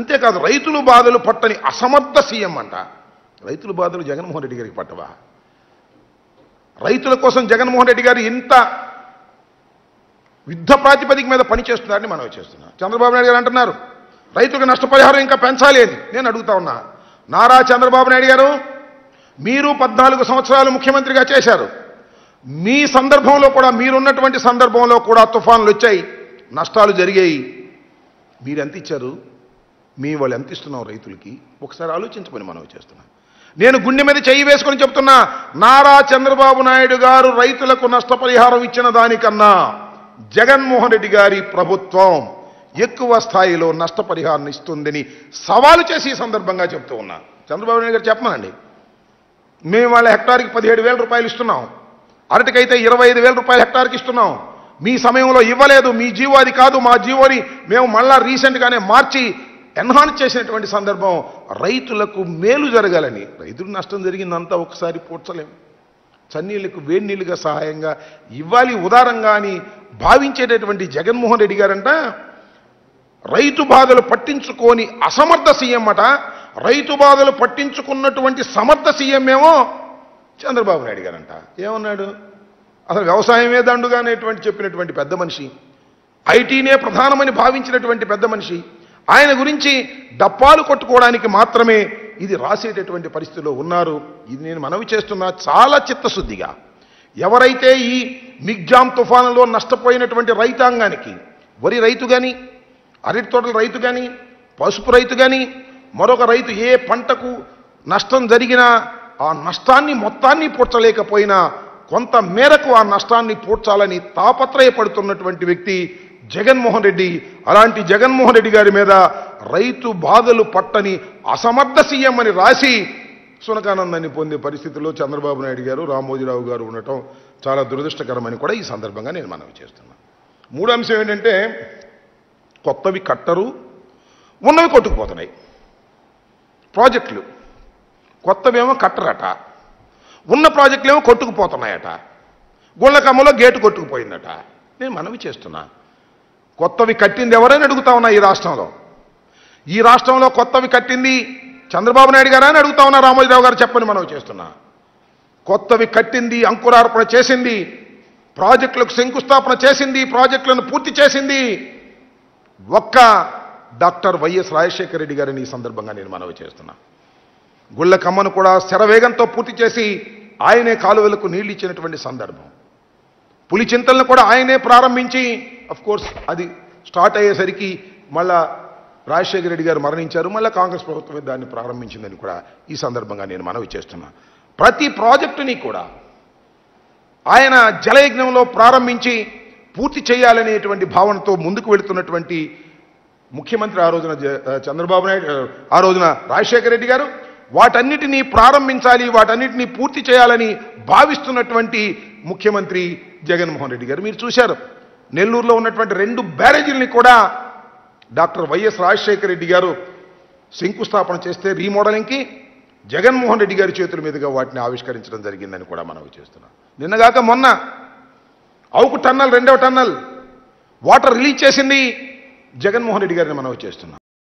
అంతేకాదు రైతుల బాధలు పట్టని అసమర్థ సీఎం అంట. రైతుల బాధలు జగన్మోహన్ రెడ్డి గారికి పట్టవా? రైతుల కోసం జగన్మోహన్ రెడ్డి గారు ఇంత యుద్ధ ప్రాతిపదిక మీద పనిచేస్తున్నారని మనం చేస్తున్నాం. చంద్రబాబు నాయుడు గారు అంటున్నారు రైతులకు నష్టపరిహారం ఇంకా పెంచాలి అని. నేను అడుగుతా ఉన్నా, నారా చంద్రబాబు నాయుడు గారు మీరు 14 సంవత్సరాలు ముఖ్యమంత్రిగా చేశారు. మీ సందర్భంలో కూడా, మీరున్నటువంటి సందర్భంలో కూడా తుఫాన్లు వచ్చాయి, నష్టాలు జరిగాయి. మీరు ఎంత ఇచ్చారు? మీ వాళ్ళు ఎంత ఇస్తున్నాం రైతులకి? ఒకసారి ఆలోచించమని మనం చేస్తున్నాం. నేను గుండె మీద చెయ్యి వేసుకొని చెప్తున్నా, నారా చంద్రబాబు నాయుడు గారు రైతులకు నష్టపరిహారం ఇచ్చిన దానికన్నా జగన్మోహన్ రెడ్డి గారి ప్రభుత్వం ఎక్కువ స్థాయిలో నష్టపరిహారాన్ని ఇస్తుందని సవాలు చేసి ఈ సందర్భంగా చెప్తూ ఉన్నా. చంద్రబాబు నాయుడు గారు చెప్పమనండి, మేము వాళ్ళ హెక్టార్కి 17,000 రూపాయలు ఇస్తున్నాం, అరటికైతే 25,000 రూపాయలు హెక్టార్కి ఇస్తున్నాం. మీ సమయంలో ఇవ్వలేదు, మీ జీవో అది కాదు, మా జీవోని మేము మళ్ళా రీసెంట్గానే మార్చి ఎన్హాన్స్ చేసినటువంటి సందర్భం. రైతులకు మేలు జరగాలని, రైతులకు నష్టం జరిగిందంతా ఒకసారి పూడ్చలేము. చన్నీళ్లకు వేడి నీళ్లుగా సహాయంగా ఇవ్వాలి ఉదారంగా అని భావించేటటువంటి జగన్మోహన్ రెడ్డి గారంట రైతు బాధలు పట్టించుకొని అసమర్థ సీఎం అట. రైతు బాధలు పట్టించుకున్నటువంటి సమర్థ సీఎం ఏమో చంద్రబాబు నాయుడు గారంట. ఏమన్నాడు? అసలు వ్యవసాయమే దండుగా అనేటువంటి చెప్పినటువంటి పెద్ద మనిషి, ఐటీనే ప్రధానమని భావించినటువంటి పెద్ద మనిషి, ఆయన గురించి డప్పాలు కొట్టుకోవడానికి మాత్రమే ఇది రాసేటటువంటి పరిస్థితిలో ఉన్నారు. ఇది నేను మనవి చేస్తున్నా చాలా చిత్తశుద్ధిగా. ఎవరైతే ఈ మిగ్జామ్ తుఫానులో నష్టపోయినటువంటి రైతాంగానికి, వరి రైతు కానీ, అరటి తోటల రైతు కానీ, పసుపు రైతు కానీ, మరొక రైతు ఏ పంటకు నష్టం జరిగినా ఆ నష్టాన్ని మొత్తాన్ని పూడ్చలేకపోయినా కొంత మేరకు ఆ నష్టాన్ని పూడ్చాలని తాపత్రయపడుతున్నటువంటి వ్యక్తి జగన్మోహన్ రెడ్డి. అలాంటి జగన్మోహన్ రెడ్డి గారి మీద రైతు బాధలు పట్టని అసమర్థ సీఎం అని రాసి సునకానందాన్ని పొందే పరిస్థితిలో చంద్రబాబు నాయుడు గారు, రామోజీరావు గారు ఉండటం చాలా దురదృష్టకరమని కూడా ఈ సందర్భంగా నేను మనవి చేస్తున్నాను. మూడో అంశం ఏంటంటే, కొత్తవి కట్టరు, ఉన్నవి కొట్టుకుపోతున్నాయి. ప్రాజెక్టులు కొత్తవేమో కట్టరట, ఉన్న ప్రాజెక్టులేమో కొట్టుకుపోతున్నాయట. గుళ్ళకమ్మలో గేటు కొట్టుకుపోయిందట. నేను మనవి చేస్తున్నా, కొత్తవి కట్టింది ఎవరైనా అడుగుతా ఉన్నా. ఈ రాష్ట్రంలో కొత్తవి కట్టింది చంద్రబాబు నాయుడు గారా అని అడుగుతా ఉన్నా. రామోజీరావు గారు చెప్పని మనవి చేస్తున్నా. కొత్తవి కట్టింది, అంకురార్పణ చేసింది, ప్రాజెక్టులకు శంకుస్థాపన చేసింది, ప్రాజెక్టులను పూర్తి చేసింది ఒక్క డాక్టర్ వైఎస్ రాజశేఖర రెడ్డి గారిని ఈ సందర్భంగా నేను మనవి చేస్తున్నా. గుళ్ళకమ్మను కూడా శరవేగంతో పూర్తి చేసి ఆయనే కాలువలకు నీళ్లు ఇచ్చినటువంటి సందర్భం. పులిచింతలను కూడా ఆయనే ప్రారంభించి, కోర్స్ అది స్టార్ట్ అయ్యేసరికి మళ్ళా రాజశేఖర రెడ్డి గారు మరణించారు, మళ్ళీ కాంగ్రెస్ ప్రభుత్వమే దాన్ని ప్రారంభించిందని కూడా ఈ సందర్భంగా నేను మనవి చేస్తున్నా. ప్రతి ప్రాజెక్టుని కూడా ఆయన జలయజ్ఞంలో ప్రారంభించి పూర్తి చేయాలనేటువంటి భావనతో ముందుకు వెళుతున్నటువంటి ముఖ్యమంత్రి ఆ రోజున చంద్రబాబు నాయుడు, ఆ రోజున రాజశేఖర రెడ్డి గారు వాటన్నిటినీ ప్రారంభించాలి, వాటన్నిటినీ పూర్తి చేయాలని భావిస్తున్నటువంటి ముఖ్యమంత్రి జగన్మోహన్ రెడ్డి గారు. మీరు చూశారు, నెల్లూరులో ఉన్నటువంటి 2 బ్యారేజీలని కూడా డాక్టర్ వైఎస్ రాజశేఖర రెడ్డి గారు శంకుస్థాపన చేస్తే రీమోడలింగ్కి జగన్మోహన్ రెడ్డి గారి చేతుల మీదుగా వాటిని ఆవిష్కరించడం జరిగిందని కూడా మనవి చేస్తున్నాం. నిన్నగాక మొన్న అవుకు టన్నల్, 2వ టన్నల్ వాటర్ రిలీజ్ చేసింది జగన్మోహన్ రెడ్డి గారిని మనవి చేస్తున్నాం.